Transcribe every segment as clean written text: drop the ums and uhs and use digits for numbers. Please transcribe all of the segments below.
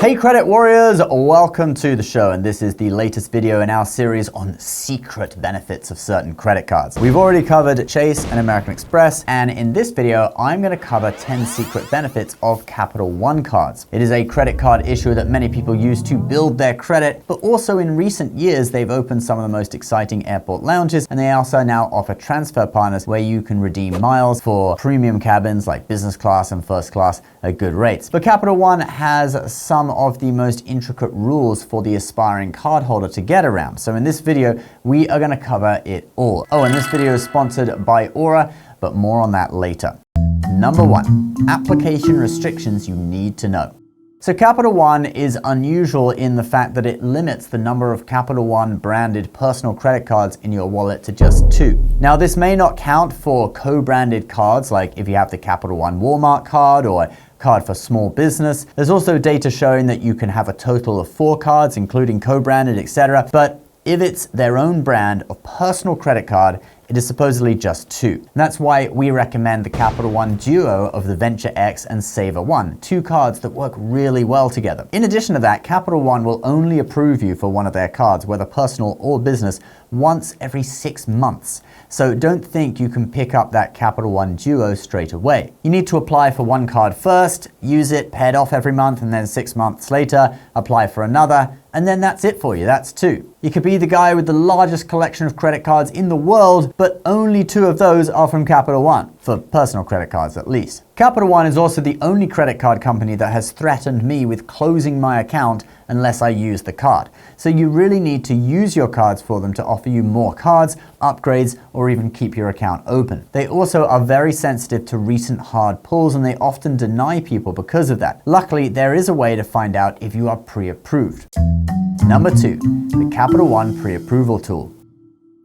Hey credit warriors, welcome to the show, and this is the latest video in our series on secret benefits of certain credit cards. We've already covered Chase and American Express, and in this video I'm going to cover 10 secret benefits of Capital One cards. It is a credit card issuer that many people use to build their credit, but also in recent years they've opened some of the most exciting airport lounges, and they also now offer transfer partners where you can redeem miles for premium cabins like business class and first class at good rates. But Capital One has some of the most intricate rules for the aspiring cardholder to get around. So in this video, we are going to cover it all. Oh, and this video is sponsored by Aura, but more on that later. Number 1, application restrictions you need to know. So Capital One is unusual in the fact that it limits the number of Capital One branded personal credit cards in your wallet to just 2. Now this may not count for co-branded cards, like if you have the Capital One Walmart card or card for small business. There's also data showing that you can have a total of 4 cards, including co-branded, etc. But if it's their own brand of personal credit card, it is supposedly just 2. And that's why we recommend the Capital One duo of the Venture X and Saver One, 2 cards that work really well together. In addition to that, Capital One will only approve you for one of their cards, whether personal or business, once every 6 months. So don't think you can pick up that Capital One duo straight away. You need to apply for one card first, use it, pay it off every month, and then 6 months later, apply for another, and then that's it for you, that's 2. You could be the guy with the largest collection of credit cards in the world, but only 2 of those are from Capital One, for personal credit cards at least. Capital One is also the only credit card company that has threatened me with closing my account unless I use the card. So you really need to use your cards for them to offer you more cards, upgrades, or even keep your account open. They also are very sensitive to recent hard pulls, and they often deny people because of that. Luckily, there is a way to find out if you are pre-approved. Number 2, the Capital One pre-approval tool.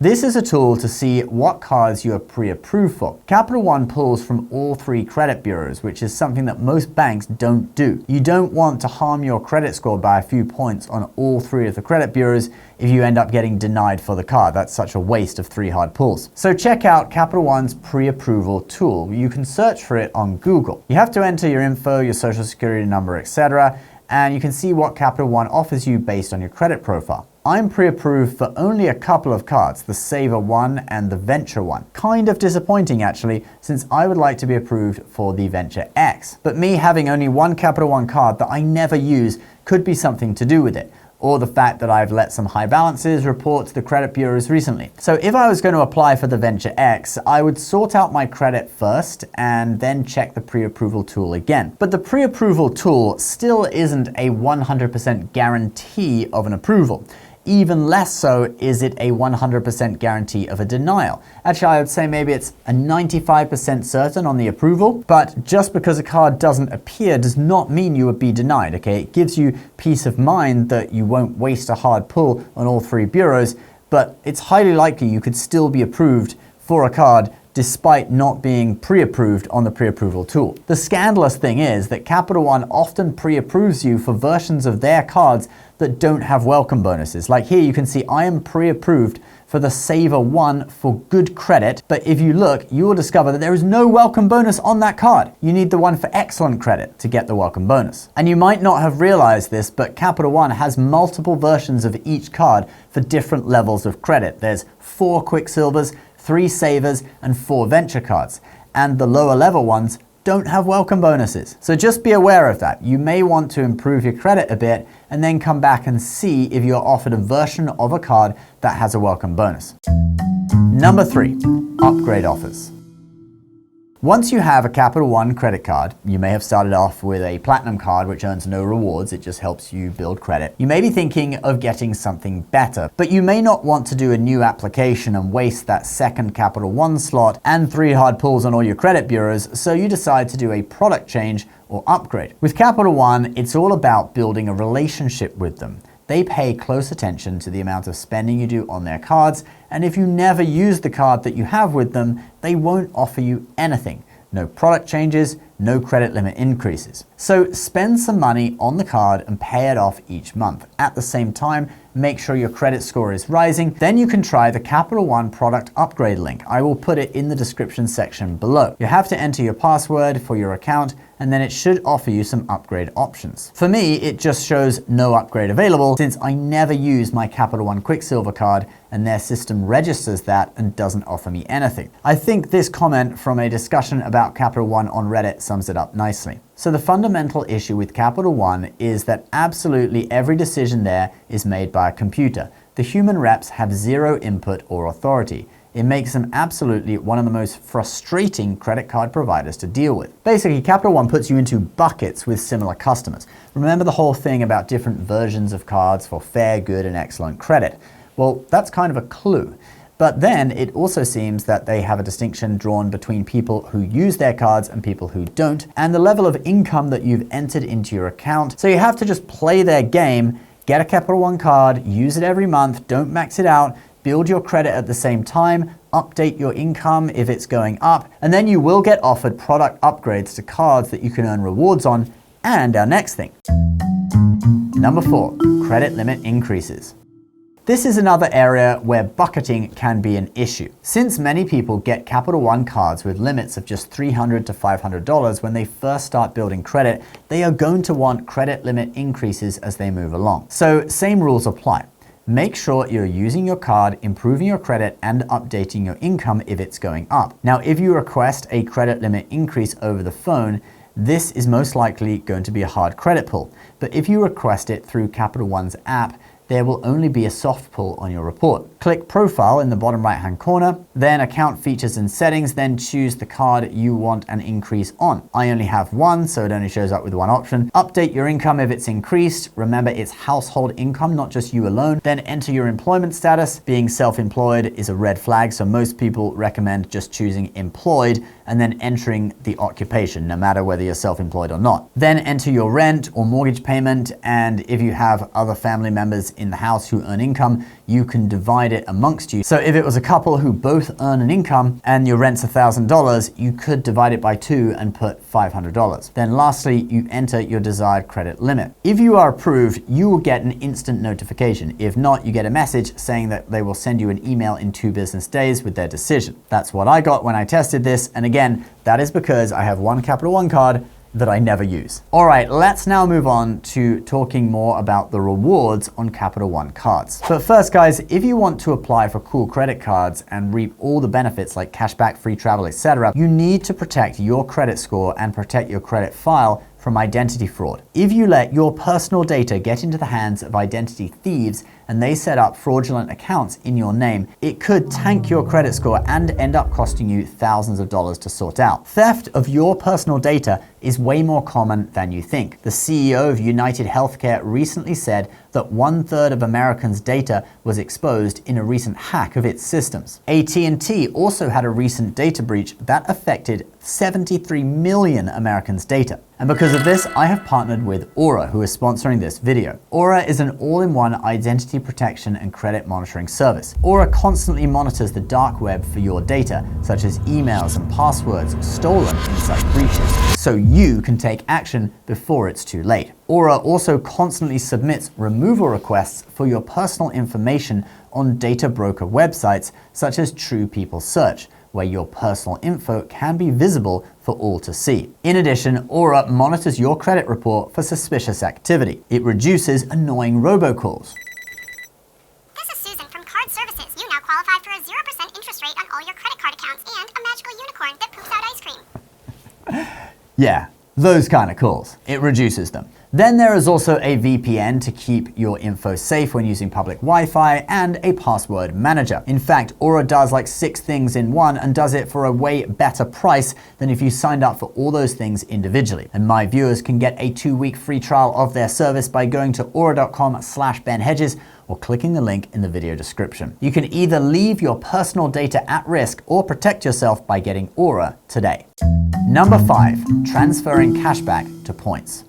This is a tool to see what cards you are pre-approved for. Capital One pulls from all 3 credit bureaus, which is something that most banks don't do. You don't want to harm your credit score by a few points on all 3 of the credit bureaus if you end up getting denied for the card. That's such a waste of 3 hard pulls. So check out Capital One's pre-approval tool. You can search for it on Google. You have to enter your info, your social security number, etc., and you can see what Capital One offers you based on your credit profile. I'm pre-approved for only a couple of cards, the Saver One and the Venture One. Kind of disappointing actually, since I would like to be approved for the Venture X. But me having only one Capital One card that I never use could be something to do with it, or the fact that I've let some high balances report to the credit bureaus recently. So if I was going to apply for the Venture X, I would sort out my credit first and then check the pre-approval tool again. But the pre-approval tool still isn't a 100% guarantee of an approval. Even less so is it a 100% guarantee of a denial. Actually, I would say maybe it's a 95% certain on the approval, but just because a card doesn't appear does not mean you would be denied, okay? It gives you peace of mind that you won't waste a hard pull on all 3 bureaus, but it's highly likely you could still be approved for a card despite not being pre-approved on the pre-approval tool. The scandalous thing is that Capital One often pre-approves you for versions of their cards that don't have welcome bonuses. Like here you can see I am pre-approved for the Saver One for good credit, but if you look, you will discover that there is no welcome bonus on that card. You need the one for excellent credit to get the welcome bonus. And you might not have realized this, but Capital One has multiple versions of each card for different levels of credit. There's 4 Quicksilvers, 3 Savers, and 4 Venture cards. And the lower level ones don't have welcome bonuses. So just be aware of that. You may want to improve your credit a bit and then come back and see if you're offered a version of a card that has a welcome bonus. Number 3, upgrade offers. Once you have a Capital One credit card, you may have started off with a Platinum card which earns no rewards, it just helps you build credit. You may be thinking of getting something better, but you may not want to do a new application and waste that second Capital One slot and 3 hard pulls on all your credit bureaus, so you decide to do a product change or upgrade. With Capital One, it's all about building a relationship with them. They pay close attention to the amount of spending you do on their cards, and if you never use the card that you have with them, they won't offer you anything. No product changes, no credit limit increases. So spend some money on the card and pay it off each month. At the same time, make sure your credit score is rising. Then you can try the Capital One product upgrade link. I will put it in the description section below. You have to enter your password for your account and then it should offer you some upgrade options. For me, it just shows no upgrade available since I never use my Capital One Quicksilver card and their system registers that and doesn't offer me anything. I think this comment from a discussion about Capital One on Reddit sums it up nicely. So the fundamental issue with Capital One is that absolutely every decision there is made by a computer. The human reps have zero input or authority. It makes them absolutely one of the most frustrating credit card providers to deal with. Basically, Capital One puts you into buckets with similar customers. Remember the whole thing about different versions of cards for fair, good, and excellent credit? Well, that's kind of a clue. But then it also seems that they have a distinction drawn between people who use their cards and people who don't, and the level of income that you've entered into your account. So you have to just play their game, get a Capital One card, use it every month, don't max it out, build your credit at the same time, update your income if it's going up, and then you will get offered product upgrades to cards that you can earn rewards on. And our next thing. Number 4, credit limit increases. This is another area where bucketing can be an issue. Since many people get Capital One cards with limits of just $300 to $500 when they first start building credit, they are going to want credit limit increases as they move along. So same rules apply. Make sure you're using your card, improving your credit, and updating your income if it's going up. Now, if you request a credit limit increase over the phone, this is most likely going to be a hard credit pull. But if you request it through Capital One's app, there will only be a soft pull on your report. Click Profile in the bottom right-hand corner, then Account Features and Settings, then choose the card you want an increase on. I only have one, so it only shows up with one option. Update your income if it's increased. Remember, it's household income, not just you alone. Then enter your employment status. Being self-employed is a red flag, so most people recommend just choosing employed and then entering the occupation, no matter whether you're self-employed or not. Then enter your rent or mortgage payment, and if you have other family members in the house who earn income, you can divide it amongst you. So if it was a couple who both earn an income and your rent's $1,000, you could divide it by 2 and put $500. Then lastly, you enter your desired credit limit. If you are approved, you will get an instant notification. If not, you get a message saying that they will send you an email in 2 business days with their decision. That's what I got when I tested this, and again, that is because I have one Capital One card that I never use. All right, let's now move on to talking more about the rewards on Capital One cards. But first, guys, if you want to apply for cool credit cards and reap all the benefits like cashback, free travel, etc., you need to protect your credit score and protect your credit file from identity fraud. If you let your personal data get into the hands of identity thieves and they set up fraudulent accounts in your name, it could tank your credit score and end up costing you thousands of dollars to sort out. Theft of your personal data is way more common than you think. The CEO of United Healthcare recently said that 1/3 of Americans' data was exposed in a recent hack of its systems. AT&T also had a recent data breach that affected 73 million Americans' data. And because of this, I have partnered with Aura, who is sponsoring this video. Aura is an all-in-one identity protection and credit monitoring service. Aura constantly monitors the dark web for your data, such as emails and passwords stolen inside breaches, so you can take action before it's too late. Aura also constantly submits removal requests for your personal information on data broker websites such as True People Search, where your personal info can be visible for all to see. In addition, Aura monitors your credit report for suspicious activity. It reduces annoying robocalls. This is Susan from Card Services. You now qualify for a 0% interest rate on all your credit card accounts and a magical unicorn that poops out ice cream. Yeah, those kind of calls. It reduces them. Then there is also a VPN to keep your info safe when using public Wi-Fi and a password manager. In fact, Aura does like 6 things in one and does it for a way better price than if you signed up for all those things individually. And my viewers can get a 2-week free trial of their service by going to aura.com/Ben Hedges or clicking the link in the video description. You can either leave your personal data at risk or protect yourself by getting Aura today. Number 5, transferring cashback to points.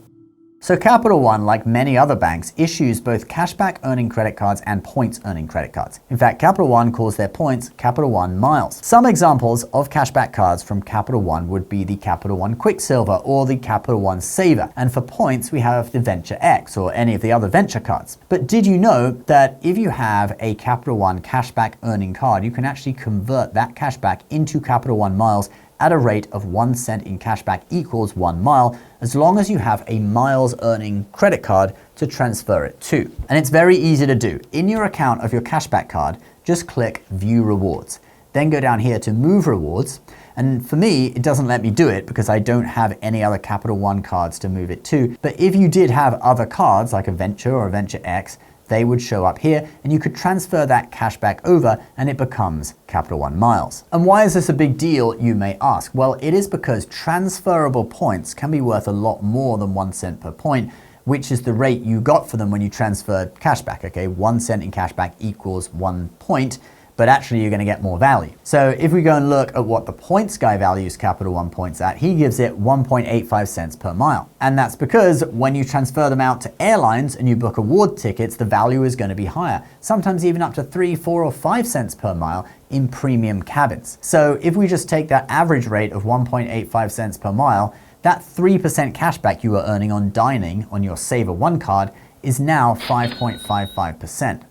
So Capital One, like many other banks, issues both cashback earning credit cards and points earning credit cards. In fact, Capital One calls their points Capital One Miles. Some examples of cashback cards from Capital One would be the Capital One Quicksilver or the Capital One Saver. And for points, we have the Venture X or any of the other Venture cards. But did you know that if you have a Capital One cashback earning card, you can actually convert that cashback into Capital One Miles at a rate of 1 cent in cashback equals 1 mile, as long as you have a miles earning credit card to transfer it to. And it's very easy to do. In your account of your cashback card, just click View Rewards. Then go down here to Move Rewards. And for me, it doesn't let me do it because I don't have any other Capital One cards to move it to. But if you did have other cards like a Venture or a Venture X, they would show up here and you could transfer that cashback over and it becomes Capital One miles. And why is this a big deal, you may ask? Well, it is because transferable points can be worth a lot more than 1 cent per point, which is the rate you got for them when you transferred cashback, okay? 1 cent in cashback equals 1 point, but actually you're gonna get more value. So if we go and look at what the points guy values Capital One points at, he gives it 1.85 cents per mile. And that's because when you transfer them out to airlines and you book award tickets, the value is gonna be higher, sometimes even up to 3, 4, or 5 cents per mile in premium cabins. So if we just take that average rate of 1.85 cents per mile, that 3% cashback you were earning on dining on your Saver One card is now 5.55%.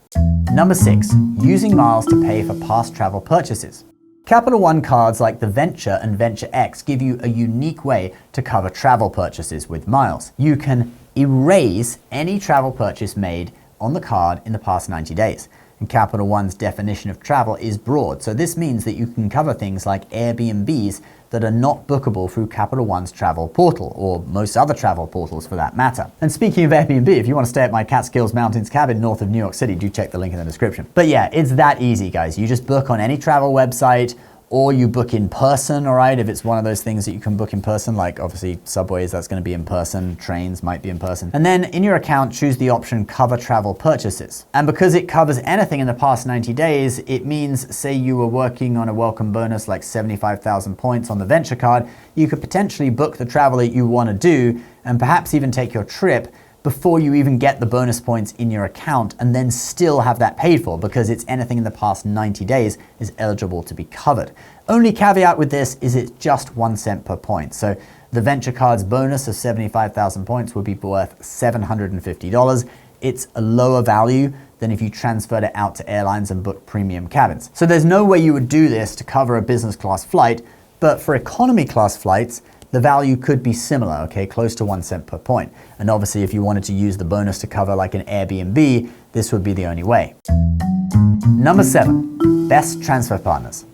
Number 6, using miles to pay for past travel purchases. Capital One cards like the Venture and Venture X give you a unique way to cover travel purchases with miles. You can erase any travel purchase made on the card in the past 90 days. And Capital One's definition of travel is broad, so this means that you can cover things like Airbnbs that are not bookable through Capital One's travel portal, or most other travel portals for that matter. And speaking of Airbnb, if you want to stay at my Catskills Mountains cabin north of New York City, do check the link in the description. But yeah, it's that easy, guys. You just book on any travel website, or you book in person, all right? If it's one of those things that you can book in person, like obviously subways, that's gonna be in person, trains might be in person. And then in your account, choose the option Cover Travel Purchases. And because it covers anything in the past 90 days, it means, say you were working on a welcome bonus like 75,000 points on the Venture card, you could potentially book the travel that you wanna do and perhaps even take your trip before you even get the bonus points in your account and then still have that paid for because it's anything in the past 90 days is eligible to be covered. Only caveat with this is it's just 1 cent per point. So the Venture card's bonus of 75,000 points would be worth $750. It's a lower value than if you transferred it out to airlines and booked premium cabins. So there's no way you would do this to cover a business class flight, but for economy class flights, the value could be similar, okay, close to 1 cent per point. And obviously if you wanted to use the bonus to cover like an Airbnb, this would be the only way. Number 7, best transfer partners.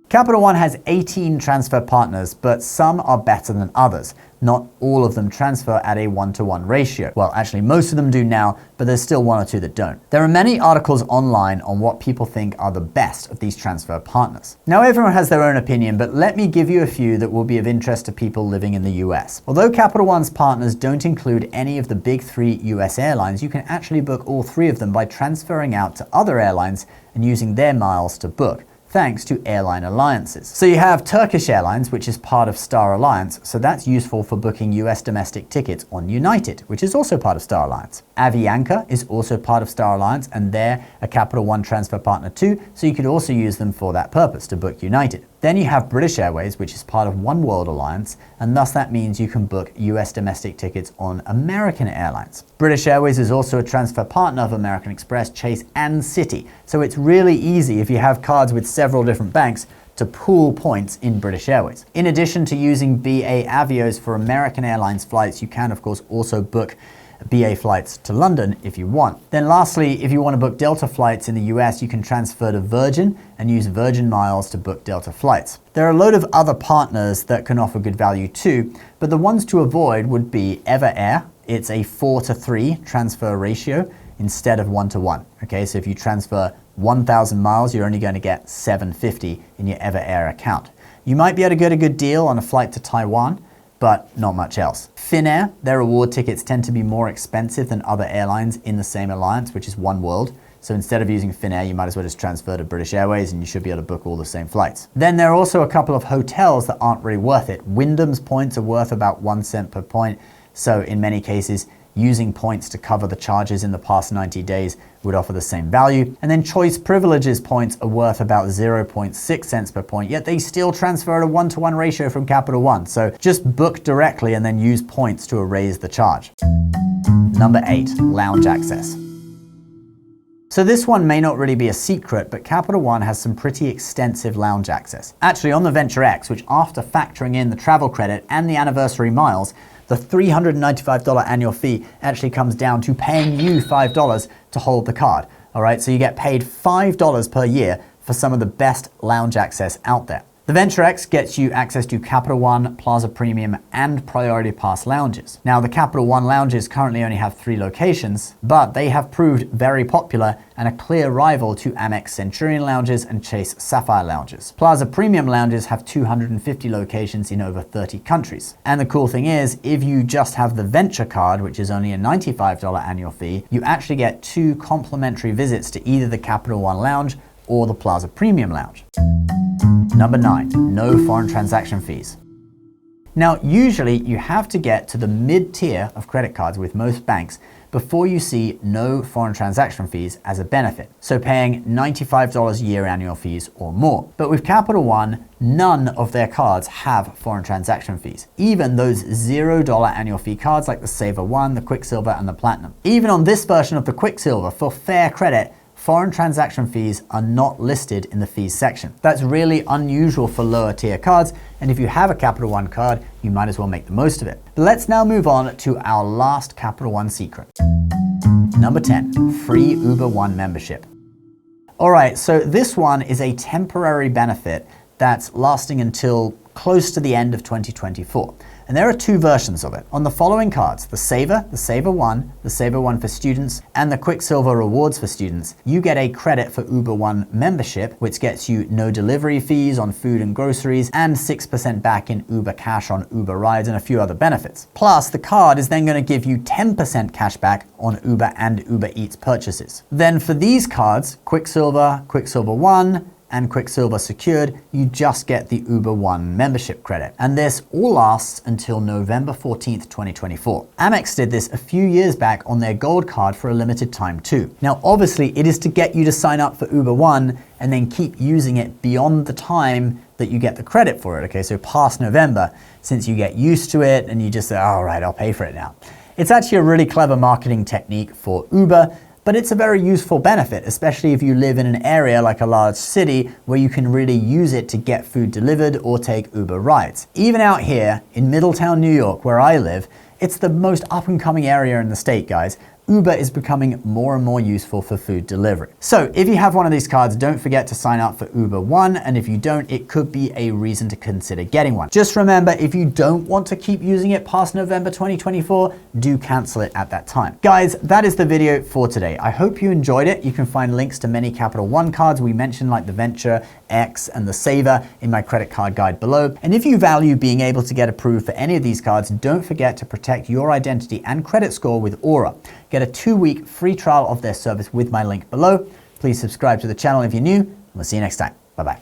Capital One has 18 transfer partners, but some are better than others. Not all of them transfer at a 1-to-1 ratio. Well, actually most of them do now, but there's still 1 or 2 that don't. There are many articles online on what people think are the best of these transfer partners. Now everyone has their own opinion, but let me give you a few that will be of interest to people living in the US. Although Capital One's partners don't include any of the big 3 US airlines, you can actually book all 3 of them by transferring out to other airlines and using their miles to book, thanks to airline alliances. So you have Turkish Airlines, which is part of Star Alliance, so that's useful for booking US domestic tickets on United, which is also part of Star Alliance. Avianca is also part of Star Alliance, and they're a Capital One transfer partner too, so you could also use them for that purpose, to book United. Then you have British Airways, which is part of One World Alliance, and thus that means you can book US domestic tickets on American Airlines. British Airways is also a transfer partner of American Express, Chase, and Citi, so it's really easy if you have cards with several different banks to pool points in British Airways. In addition to using BA Avios for American Airlines flights, you can of course also book BA flights to London if you want. Then lastly, if you want to book Delta flights in the US, you can transfer to Virgin and use Virgin miles to book Delta flights. There are a load of other partners that can offer good value too, but the ones to avoid would be Ever Air. It's a 4-to-3 transfer ratio instead of 1-to-1. Okay, so if you transfer 1,000 miles, you're only going to get $750 in your Ever Air account. You might be able to get a good deal on a flight to Taiwan, but not much else. Finnair, their reward tickets tend to be more expensive than other airlines in the same alliance, which is One World. So instead of using Finnair, you might as well just transfer to British Airways and you should be able to book all the same flights. Then there are also a couple of hotels that aren't really worth it. Wyndham's points are worth about 1 cent per point. So in many cases, using points to cover the charges in the past 90 days would offer the same value. And then Choice Privileges points are worth about 0.6 cents per point, yet they still transfer at a 1-to-1 ratio from Capital One. So just book directly and then use points to erase the charge. Number 8, lounge access. So this one may not really be a secret, but Capital One has some pretty extensive lounge access. Actually, on the Venture X, which after factoring in the travel credit and the anniversary miles, the $395 annual fee actually comes down to paying you $5 to hold the card. All right, so you get paid $5 per year for some of the best lounge access out there. The Venture X gets you access to Capital One, Plaza Premium, and Priority Pass lounges. Now, the Capital One lounges currently only have 3 locations, but they have proved very popular and a clear rival to Amex Centurion lounges and Chase Sapphire lounges. Plaza Premium lounges have 250 locations in over 30 countries. And the cool thing is, if you just have the Venture card, which is only a $95 annual fee, you actually get 2 complimentary visits to either the Capital One lounge or the Plaza Premium lounge. Number 9, no foreign transaction fees. Now, usually you have to get to the mid-tier of credit cards with most banks before you see no foreign transaction fees as a benefit, so paying $95 a year annual fees or more. But with Capital One, none of their cards have foreign transaction fees, even those $0 annual fee cards like the Saver One, the Quicksilver, and the Platinum. Even on this version of the Quicksilver, for fair credit, foreign transaction fees are not listed in the fees section. That's really unusual for lower tier cards, and if you have a Capital One card, you might as well make the most of it. But let's now move on to our last Capital One secret. Number 10, free Uber One membership. All right, so this one is a temporary benefit that's lasting until close to the end of 2024. And there are 2 versions of it. On the following cards, the Saver One, the Saver One for students, and the Quicksilver Rewards for students, you get a credit for Uber One membership, which gets you no delivery fees on food and groceries, and 6% back in Uber Cash on Uber rides, and a few other benefits. Plus, the card is then going to give you 10% cash back on Uber and Uber Eats purchases. Then for these cards, Quicksilver, Quicksilver One, and Quicksilver Secured, you just get the Uber One membership credit. And this all lasts until November 14th, 2024. Amex did this a few years back on their Gold card for a limited time too. Now, obviously, it is to get you to sign up for Uber One and then keep using it beyond the time that you get the credit for it, okay? So past November, since you get used to it and you just say, all right, I'll pay for it now. It's actually a really clever marketing technique for Uber, but it's a very useful benefit, especially if you live in an area like a large city where you can really use it to get food delivered or take Uber rides. Even out here in Middletown, New York, where I live, it's the most up-and-coming area in the state, guys. Uber is becoming more and more useful for food delivery. So if you have one of these cards, don't forget to sign up for Uber One, and if you don't, it could be a reason to consider getting one. Just remember, if you don't want to keep using it past November 2024, do cancel it at that time. Guys, that is the video for today. I hope you enjoyed it. You can find links to many Capital One cards we mentioned, like the Venture, X, and the Saver in my credit card guide below. And if you value being able to get approved for any of these cards, don't forget to protect your identity and credit score with Aura. Get a 2-week free trial of their service with my link below. Please subscribe to the channel if you're new, and we'll see you next time. Bye-bye.